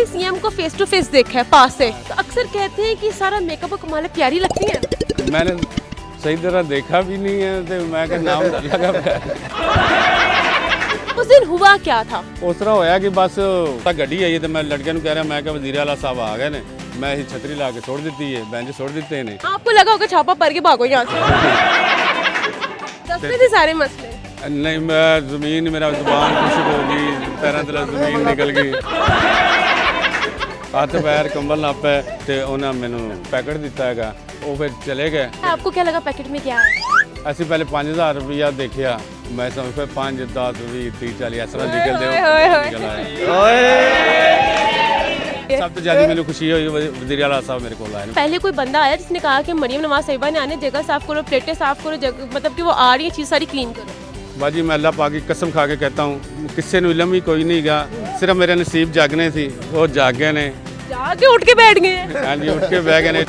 कभी सीएम को face to face देखा है पास से, तो अक्सर कहते हैं कि सारा मेकअप और कमाल प्यारी लगती है। मैंने सही तरह देखा भी नहीं है तो मैं क्या नाम लगा। उस दिन हुआ क्या था? उस तरह होया कि बस गड्डी आई तो मैं लड़के कह रहा मैं क्या वजीर आला साहब आ गए ने, मैं ही छतरी ला के छोड़ दी है, बेंच छोड़ दिते ने। आपको लगा होगा छापा पड़ के भागो यहाँ से। दसते थे सारे मसले। नहीं, मैं जमीन मेरा जुबान खुशक हो गई, पैरों तले जमीन निकल गई, हथ पैर कंबल नापे तो उन्हें मैनू पैकेट दिता है, वो फिर चले गए। आपको क्या लगा पैकेट में क्या है? असं पहले 5000 रुपया देखा, मैं समझ पे 5 10 20 30 40 इस तरह निकल दे। सब तो ज्यादा मैंने खुशी हुई वज़ीर आला साहब मेरे को आए। पहले कोई बंदा आया जिसने कहा कि मरियम नवाज साहिबा ने आने जगह साफ करो, प्लेटें साफ करो, मतलब कि वो आ रही है चीज़ सारी क्लीन करो। बाजी मैं अल्लाह पाक की कसम खा के कहता हूँ, किसी ने इल्म ही कोई नहीं गा, सिर्फ मेरे नसीब जागने थी, वो जाग गए ने, जाके उठ के बैठ गए। हाँ जी, उठ के बह गए ने।